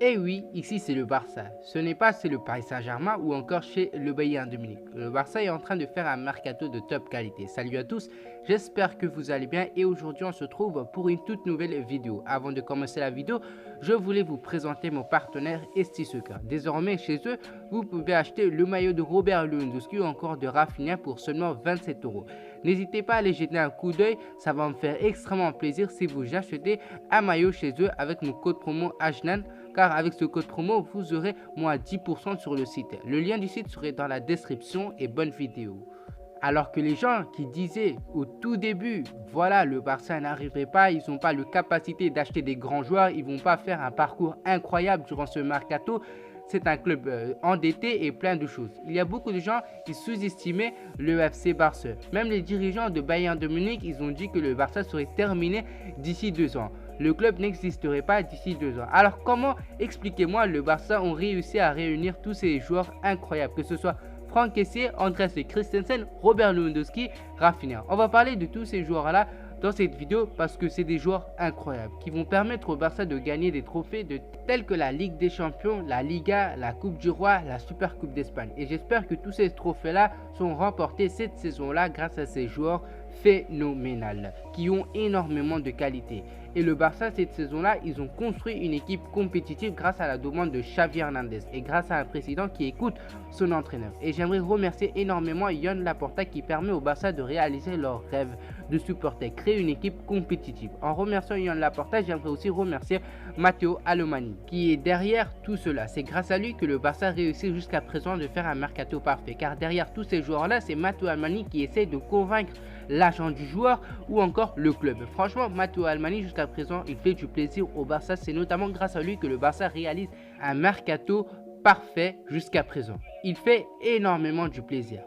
Et oui, ici c'est le Barça. Ce n'est pas chez le Paris Saint-Germain ou encore chez le Bayern de Munich. Le Barça est en train de faire un mercato de top qualité. Salut à tous, j'espère que vous allez bien et aujourd'hui on se trouve pour une toute nouvelle vidéo. Avant de commencer la vidéo, je voulais vous présenter mon partenaire Esti-Soccer. Désormais chez eux, vous pouvez acheter le maillot de Robert Lewandowski ou encore de Rafinha pour seulement 27 €. N'hésitez pas à aller jeter un coup d'œil, ça va me faire extrêmement plaisir si vous achetez un maillot chez eux avec mon code promo AJNAN, car avec ce code promo, vous aurez moins 10% sur le site. Le lien du site serait dans la description et bonne vidéo. Alors que les gens qui disaient au tout début, voilà, le Barça n'arriverait pas, ils n'ont pas la capacité d'acheter des grands joueurs, ils ne vont pas faire un parcours incroyable durant ce mercato. C'est un club endetté et plein de choses. Il y a beaucoup de gens qui sous-estimaient le FC Barça. Même les dirigeants de Bayern de Munich, ils ont dit que le Barça serait terminé d'ici 2 ans. Le club n'existerait pas d'ici 2 ans. Alors comment, expliquez-moi, le Barça ont réussi à réunir tous ces joueurs incroyables, que ce soit Franck Kessié, Andreas Christensen, Robert Lewandowski, Rafinha. On va parler de tous ces joueurs-là dans cette vidéo parce que c'est des joueurs incroyables qui vont permettre au Barça de gagner des trophées tels que la Ligue des Champions, la Liga, la Coupe du Roi, la Super Coupe d'Espagne. Et j'espère que tous ces trophées-là sont remportés cette saison-là grâce à ces joueurs phénoménales qui ont énormément de qualité. Et le Barça cette saison-là, ils ont construit une équipe compétitive grâce à la demande de Xavi Hernandez et grâce à un président qui écoute son entraîneur. Et j'aimerais remercier énormément Joan Laporta qui permet au Barça de réaliser leur rêve de supporter, créer une équipe compétitive. En remerciant Joan Laporta, j'aimerais aussi remercier Matteo Alomani qui est derrière tout cela. C'est grâce à lui que le Barça réussit jusqu'à présent de faire un mercato parfait, car derrière tous ces joueurs-là, c'est Matteo Alomani qui essaie de convaincre l'agent du joueur ou encore le club. Franchement, Matteo Alomani jusqu'à présent, il fait du plaisir au Barça. C'est notamment grâce à lui que le Barça réalise un mercato parfait jusqu'à présent. Il fait énormément du plaisir,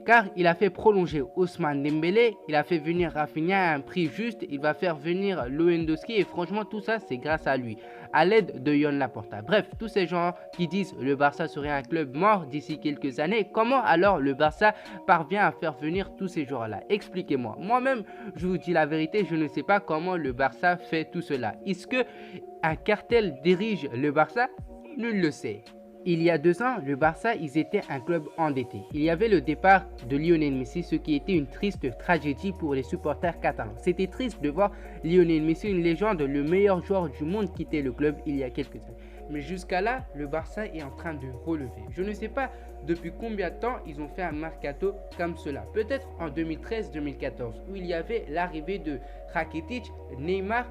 car il a fait prolonger Ousmane Dembélé, il a fait venir Rafinha à un prix juste, il va faire venir Lewandowski et franchement tout ça c'est grâce à lui, à l'aide de Joan Laporta. Bref, tous ces gens qui disent le Barça serait un club mort d'ici quelques années, comment alors le Barça parvient à faire venir tous ces joueurs-là? Expliquez-moi. Moi-même, je vous dis la vérité, je ne sais pas comment le Barça fait tout cela. Est-ce que un cartel dirige le Barça? Nul ne le sait. Il y a 2 ans, le Barça, ils étaient un club endetté. Il y avait le départ de Lionel Messi, ce qui était une triste tragédie pour les supporters catalans. C'était triste de voir Lionel Messi, une légende, le meilleur joueur du monde, quitter le club il y a quelques années. Mais jusqu'à là, le Barça est en train de relever. Je ne sais pas depuis combien de temps ils ont fait un mercato comme cela. Peut-être en 2013-2014, où il y avait l'arrivée de Rakitic, Neymar,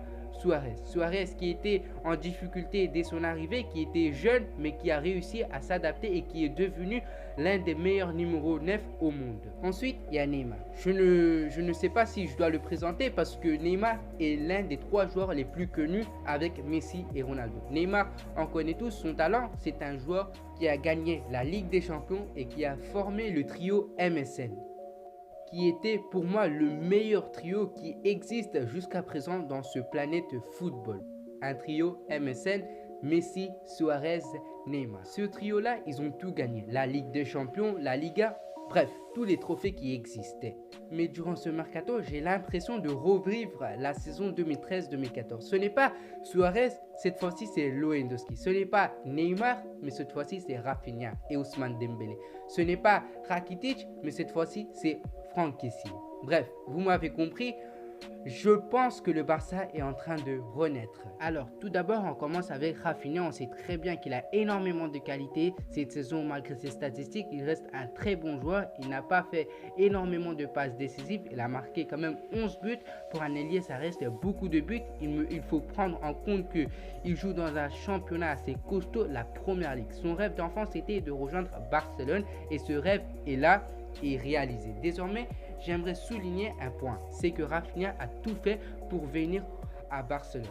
Suarez qui était en difficulté dès son arrivée, qui était jeune mais qui a réussi à s'adapter et qui est devenu l'un des meilleurs numéros 9 au monde. Ensuite, il y a Neymar. Je ne sais pas si je dois le présenter parce que Neymar est l'un des 3 joueurs les plus connus avec Messi et Ronaldo. Neymar, on connaît tous son talent, c'est un joueur qui a gagné la Ligue des Champions et qui a formé le trio MSN, qui était pour moi le meilleur trio qui existe jusqu'à présent dans ce planète football. Un trio MSN, Messi, Suarez, Neymar. Ce trio-là, ils ont tout gagné. La Ligue des Champions, la Liga, bref, tous les trophées qui existaient. Mais durant ce mercato, j'ai l'impression de revivre la saison 2013-2014. Ce n'est pas Suarez, cette fois-ci c'est Lewandowski. Ce n'est pas Neymar, mais cette fois-ci c'est Rafinha et Ousmane Dembélé. Ce n'est pas Rakitic, mais cette fois-ci c'est Franck Kessié. Bref, vous m'avez compris. Je pense que le Barça est en train de renaître. Alors, tout d'abord, on commence avec Rafinha. On sait très bien qu'il a énormément de qualité. Cette saison, malgré ses statistiques, il reste un très bon joueur. Il n'a pas fait énormément de passes décisives. Il a marqué quand même 11 buts. Pour un ailier, ça reste beaucoup de buts. Il faut prendre en compte qu'il joue dans un championnat assez costaud, la Première Ligue. Son rêve d'enfance était de rejoindre Barcelone et ce rêve est là et réalisé. Désormais, j'aimerais souligner un point, c'est que Rafinha a tout fait pour venir à Barcelone.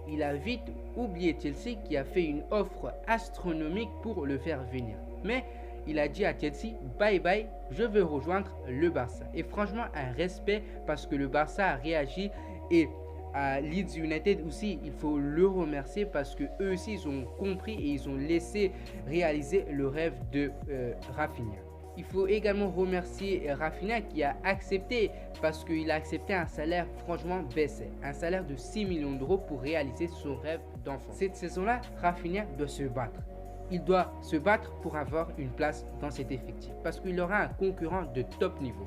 Il a vite oublié Chelsea qui a fait une offre astronomique pour le faire venir. Mais il a dit à Chelsea, bye bye, je veux rejoindre le Barça. Et franchement, un respect parce que le Barça a réagi et à Leeds United aussi, il faut le remercier parce que eux aussi, ils ont compris et ils ont laissé réaliser le rêve de Rafinha. Il faut également remercier Raphinha qui a accepté, parce qu'il a accepté un salaire franchement baissé, un salaire de 6 millions d'euros pour réaliser son rêve d'enfant. Cette saison-là, Raphinha doit se battre. Il doit se battre pour avoir une place dans cet effectif, parce qu'il aura un concurrent de top niveau.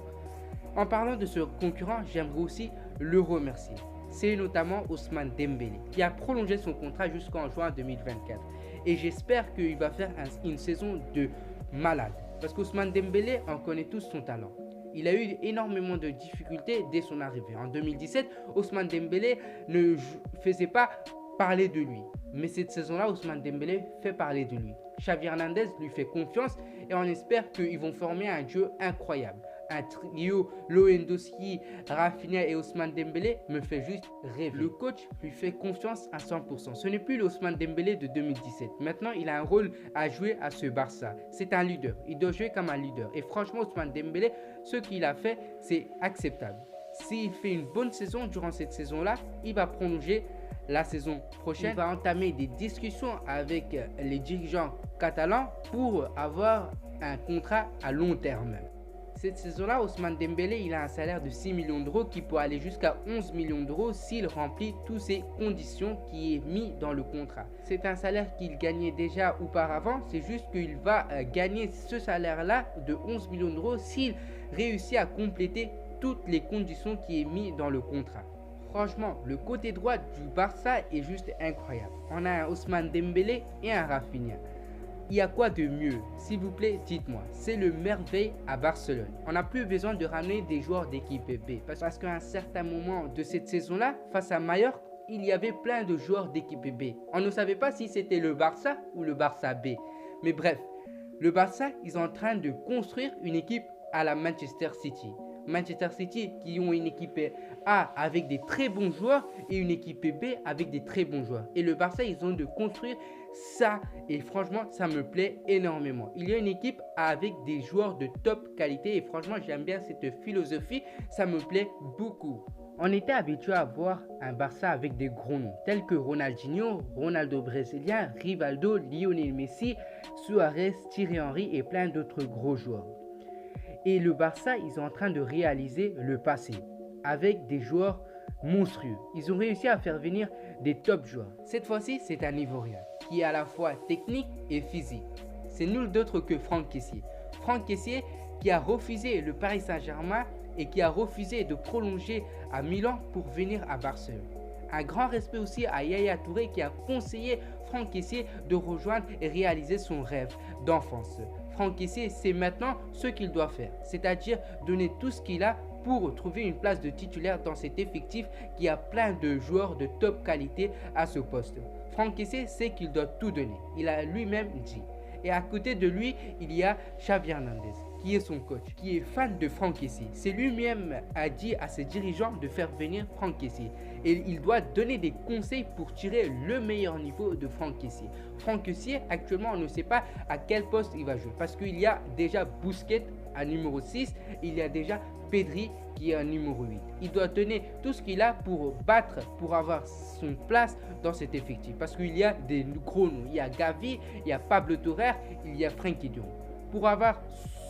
En parlant de ce concurrent, j'aimerais aussi le remercier. C'est notamment Ousmane Dembélé, qui a prolongé son contrat jusqu'en juin 2024. Et j'espère qu'il va faire une saison de malade. Parce qu'Ousmane Dembélé, on connaît tous son talent. Il a eu énormément de difficultés dès son arrivée. En 2017, Ousmane Dembélé ne faisait pas parler de lui. Mais cette saison-là, Ousmane Dembélé fait parler de lui. Xavi Hernandez lui fait confiance et on espère qu'ils vont former un duo incroyable. Un trio Lewandowski, Raphinha et Ousmane Dembélé me fait juste rêver. Le coach lui fait confiance à 100%. Ce n'est plus l'Ousmane Dembélé de 2017. Maintenant, il a un rôle à jouer à ce Barça. C'est un leader. Il doit jouer comme un leader. Et franchement, Ousmane Dembélé, ce qu'il a fait, c'est acceptable. S'il fait une bonne saison durant cette saison-là, il va prolonger la saison prochaine. Il va entamer des discussions avec les dirigeants catalans pour avoir un contrat à long terme. Cette saison-là, Ousmane Dembélé, il a un salaire de 6 millions d'euros qui peut aller jusqu'à 11 millions d'euros s'il remplit toutes ces conditions qui est mis dans le contrat. C'est un salaire qu'il gagnait déjà auparavant, c'est juste qu'il va gagner ce salaire-là de 11 millions d'euros s'il réussit à compléter toutes les conditions qui est mis dans le contrat. Franchement, le côté droit du Barça est juste incroyable. On a un Ousmane Dembélé et un Raphinha. Il y a quoi de mieux? S'il vous plaît, dites-moi. C'est le merveille à Barcelone. On n'a plus besoin de ramener des joueurs d'équipe B. Parce qu'à un certain moment de cette saison-là, face à Mallorca, il y avait plein de joueurs d'équipe B. On ne savait pas si c'était le Barça ou le Barça B. Mais bref, le Barça, ils sont en train de construire une équipe à la Manchester City. Manchester City qui ont une équipe A avec des très bons joueurs et une équipe B avec des très bons joueurs. Et le Barça, ils ont de construire ça et franchement, ça me plaît énormément. Il y a une équipe avec des joueurs de top qualité et franchement, j'aime bien cette philosophie, ça me plaît beaucoup. On était habitué à voir un Barça avec des gros noms tels que Ronaldinho, Ronaldo brésilien, Rivaldo, Lionel Messi, Suarez, Thierry Henry et plein d'autres gros joueurs. Et le Barça, ils sont en train de réaliser le passé avec des joueurs monstrueux. Ils ont réussi à faire venir des top joueurs. Cette fois-ci, c'est un Ivoirien qui est à la fois technique et physique. C'est nul d'autre que Franck Kessié. Franck Kessié qui a refusé le Paris Saint-Germain et qui a refusé de prolonger à Milan pour venir à Barcelone. Un grand respect aussi à Yaya Touré qui a conseillé Franck Kessié de rejoindre et réaliser son rêve d'enfance. Franck Kessié sait maintenant ce qu'il doit faire, c'est-à-dire donner tout ce qu'il a pour trouver une place de titulaire dans cet effectif qui a plein de joueurs de top qualité à ce poste. Franck Kessié sait qu'il doit tout donner, il a lui-même dit. Et à côté de lui, il y a Xavi Hernandez, qui est son coach, qui est fan de Franck Kessié. C'est lui-même a dit à ses dirigeants de faire venir Franck Kessié. Et il doit donner des conseils pour tirer le meilleur niveau de Franck Kessié. Franck Kessié, actuellement, on ne sait pas à quel poste il va jouer. Parce qu'il y a déjà Busquets à numéro 6, il y a déjà Pedri qui est à numéro 8. Il doit donner tout ce qu'il a pour battre, pour avoir son place dans cet effectif. Parce qu'il y a des gros noms. Il y a Gavi, il y a Pablo Torreira, il y a Frenkie de Jong. Pour avoir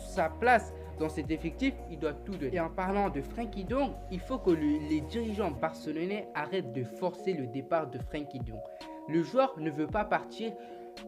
sa place dans cet effectif, il doit tout donner. Et en parlant de Frenkie de Jong, il faut que les dirigeants barcelonais arrêtent de forcer le départ de Frenkie de Jong. Le joueur ne veut pas partir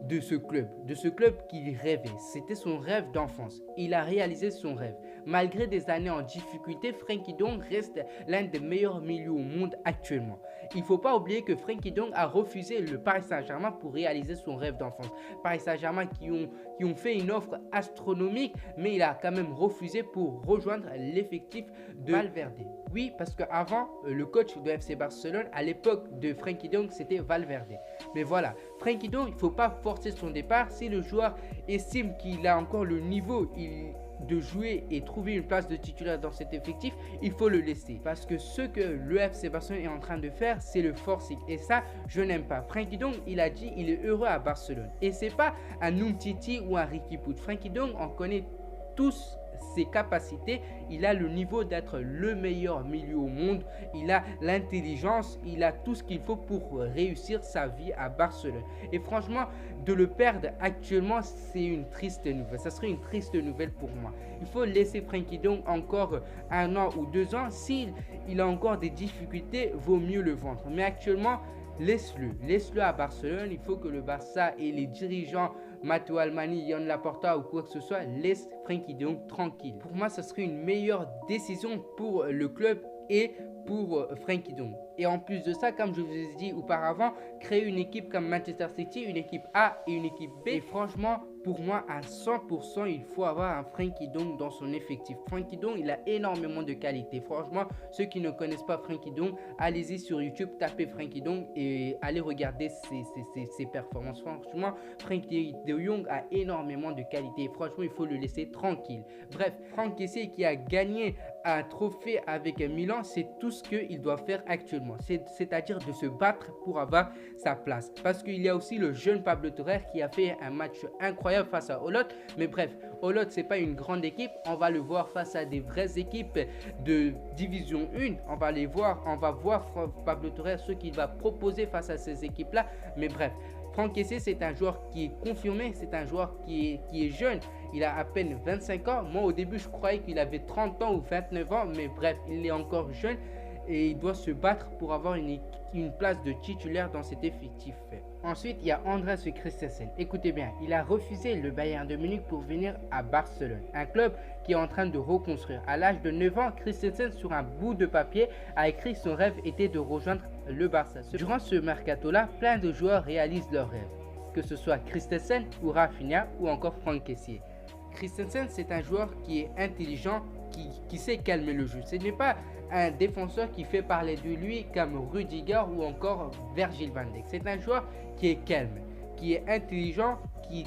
de ce club qu'il rêvait. C'était son rêve d'enfance. Il a réalisé son rêve. Malgré des années en difficulté, Frenkie de Jong reste l'un des meilleurs milieux au monde actuellement. Il ne faut pas oublier que Frenkie de Jong a refusé le Paris Saint-Germain pour réaliser son rêve d'enfance. Paris Saint-Germain qui ont fait une offre astronomique, mais il a quand même refusé pour rejoindre l'effectif de Valverde. Oui, parce qu'avant, le coach de FC Barcelone, à l'époque de Frenkie de Jong, c'était Valverde. Mais voilà, Frenkie de Jong, il ne faut pas forcer son départ. Si le joueur estime qu'il a encore le niveau de jouer et trouver une place de titulaire dans cet effectif, il faut le laisser. Parce que ce que le FC Barcelone est en train de faire, c'est le forcing. Et ça, je n'aime pas. Frenkie de Jong, il a dit il est heureux à Barcelone. Et c'est pas un Umtiti ou un Riqui Puig. Frenkie de Jong, on connaît tous ses capacités, il a le niveau d'être le meilleur milieu au monde, il a l'intelligence, il a tout ce qu'il faut pour réussir sa vie à Barcelone. Et franchement, de le perdre actuellement, c'est une triste nouvelle. Ça serait une triste nouvelle pour moi. Il faut laisser Frenkie de Jong encore 1 an ou 2 ans. S'il a encore des difficultés, vaut mieux le vendre. Mais actuellement, laisse-le à Barcelone. Il faut que le Barça et les dirigeants, Matteo Almani, Joan Laporta ou quoi que ce soit, laissent Frenkie de Jong tranquille. Pour moi, ça serait une meilleure décision pour le club et pour Frenkie de Jong. Et en plus de ça, comme je vous ai dit auparavant, créer une équipe comme Manchester City, une équipe A et une équipe B. Et franchement, pour moi, à 100%, il faut avoir un Frenkie de Jong dans son effectif. Frenkie de Jong, il a énormément de qualité. Franchement, ceux qui ne connaissent pas Frenkie de Jong, allez-y sur YouTube, tapez Frenkie de Jong et allez regarder ses performances. Franchement, Frenkie de Jong a énormément de qualité. Et franchement, il faut le laisser tranquille. Bref, Franck Kessié qui a gagné un trophée avec Milan, c'est tout ce qu'il doit faire actuellement. C'est-à-dire de se battre pour avoir sa place. Parce qu'il y a aussi le jeune Pablo Torre qui a fait un match incroyable face à Olot. Mais bref, Olot, c'est pas une grande équipe. On va le voir face à des vraies équipes de division 1. On va voir Pablo Torre, ce qu'il va proposer face à ces équipes-là. Mais bref, Franck Kessié, c'est un joueur qui est confirmé, c'est un joueur qui est jeune. Il a à peine 25 ans. Moi, au début, je croyais qu'il avait 30 ans ou 29 ans. Mais bref, il est encore jeune et il doit se battre pour avoir une place de titulaire dans cet effectif. Ensuite, il y a Andreas Christensen. Écoutez bien, il a refusé le Bayern de Munich pour venir à Barcelone, un club qui est en train de reconstruire. À l'âge de 9 ans, Christensen, sur un bout de papier, a écrit son rêve était de rejoindre le Barça. Durant ce mercato-là, plein de joueurs réalisent leurs rêves, que ce soit Christensen ou Rafinha ou encore Franck Kessié. Christensen, c'est un joueur qui est intelligent, qui sait calmer le jeu. Ce n'est pas un défenseur qui fait parler de lui comme Rudiger ou encore Virgil van Dijk. C'est un joueur qui est calme, qui est intelligent,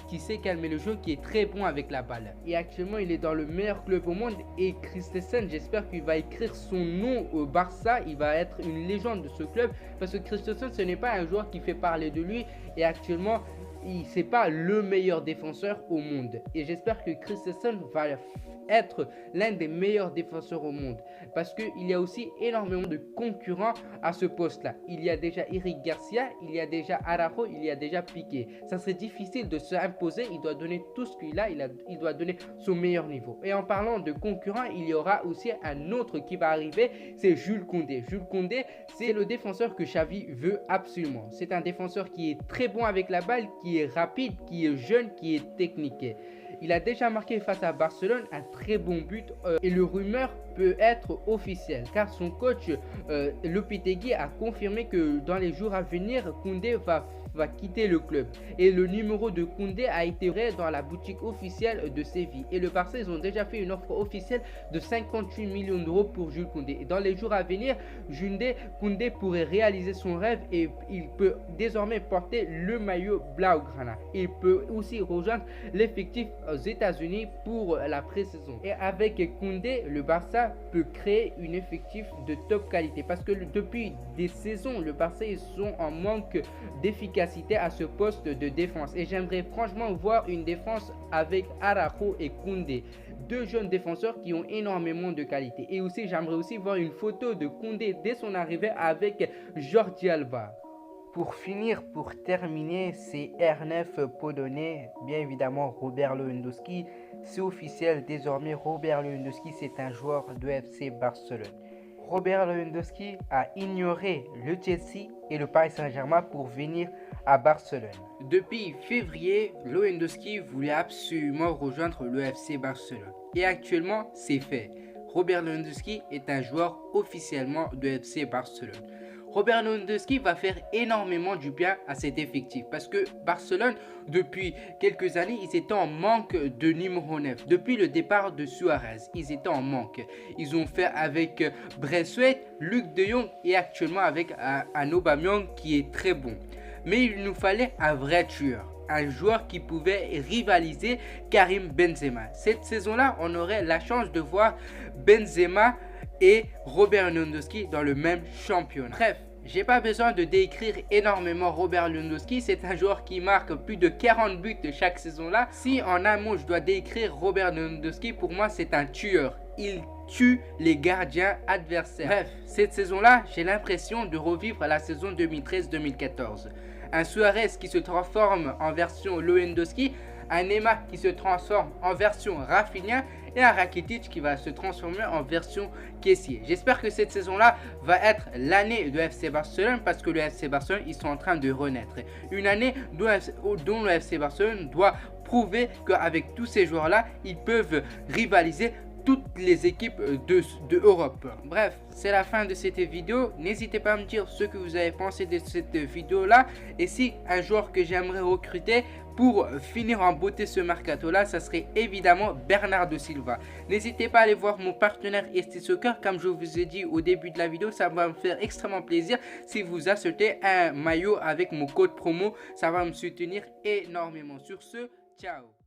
qui sait calmer le jeu, qui est très bon avec la balle. Et actuellement, il est dans le meilleur club au monde. Et Christensen, j'espère qu'il va écrire son nom au Barça. Il va être une légende de ce club. Parce que Christensen, ce n'est pas un joueur qui fait parler de lui. Et actuellement, c'est pas le meilleur défenseur au monde. Et j'espère que Christensen va être l'un des meilleurs défenseurs au monde. Parce qu'il y a aussi énormément de concurrents à ce poste-là. Il y a déjà Eric Garcia, il y a déjà Araujo, il y a déjà Piqué. Ça serait difficile de s'imposer. Il doit donner tout ce qu'il a. Il doit donner son meilleur niveau. Et en parlant de concurrents, il y aura aussi un autre qui va arriver. C'est Jules Koundé. Jules Koundé, c'est le défenseur que Xavi veut absolument. C'est un défenseur qui est très bon avec la balle, qui est rapide, qui est jeune, qui est technique. Il a déjà marqué face à Barcelone un très bon but et le rumeur peut être officiel car son coach Lopetegui a confirmé que dans les jours à venir, Koundé va quitter le club et le numéro de Koundé a été dans la boutique officielle de Séville et le Barça, ils ont déjà fait une offre officielle de 58 millions d'euros pour Jules Koundé. Et dans les jours à venir, Koundé pourrait réaliser son rêve et il peut désormais porter le maillot Blaugrana. Il peut aussi rejoindre l'effectif aux États-Unis pour la pré-saison. Et avec Koundé, le Barça peut créer un effectif de top qualité parce que depuis des saisons, le Barça ils sont en manque d'efficacité à ce poste de défense. Et j'aimerais franchement voir une défense avec Araujo et Koundé, deux jeunes défenseurs qui ont énormément de qualité. Et aussi, j'aimerais aussi voir une photo de Koundé dès son arrivée avec Jordi Alba. Pour terminer, c'est R9 polonais, bien évidemment Robert Lewandowski. C'est officiel, désormais Robert Lewandowski, c'est un joueur de FC Barcelone. Robert Lewandowski a ignoré le Chelsea et le Paris Saint-Germain pour venir à Barcelone. Depuis février, Lewandowski voulait absolument rejoindre le FC Barcelone. Et actuellement, c'est fait. Robert Lewandowski est un joueur officiellement de FC Barcelone. Robert Lewandowski va faire énormément du bien à cet effectif parce que Barcelone, depuis quelques années, ils étaient en manque de numéro 9. Depuis le départ de Suarez, ils étaient en manque. Ils ont fait avec Braithwaite, Luc de Jong et actuellement avec un Aubameyang qui est très bon. Mais il nous fallait un vrai tueur. Un joueur qui pouvait rivaliser Karim Benzema. Cette saison-là, on aurait la chance de voir Benzema et Robert Lewandowski dans le même championnat. Bref, J'ai pas besoin de décrire énormément Robert Lewandowski, c'est un joueur qui marque plus de 40 buts chaque saison là. Si en un mot je dois décrire Robert Lewandowski, pour moi c'est un tueur. Il tue les gardiens adversaires. Bref, cette saison-là, j'ai l'impression de revivre la saison 2013-2014. Un Suarez qui se transforme en version Lewandowski, un Neymar qui se transforme en version Rafinha et un Rakitic qui va se transformer en version caissier. J'espère que cette saison-là va être l'année de FC Barcelone parce que le FC Barcelone, ils sont en train de renaître. Une année dont le FC Barcelone doit prouver qu'avec tous ces joueurs-là, ils peuvent rivaliser toutes les équipes de Europe. Bref, c'est la fin de cette vidéo. N'hésitez pas à me dire ce que vous avez pensé de cette vidéo là, et si un joueur que j'aimerais recruter pour finir en beauté ce mercato là, ça serait évidemment Bernardo Silva. N'hésitez pas à aller voir mon partenaire ST Soccer, comme je vous ai dit au début de la vidéo. Ça va me faire extrêmement plaisir si vous achetez un maillot avec mon code promo, ça va me soutenir énormément. Sur ce, ciao.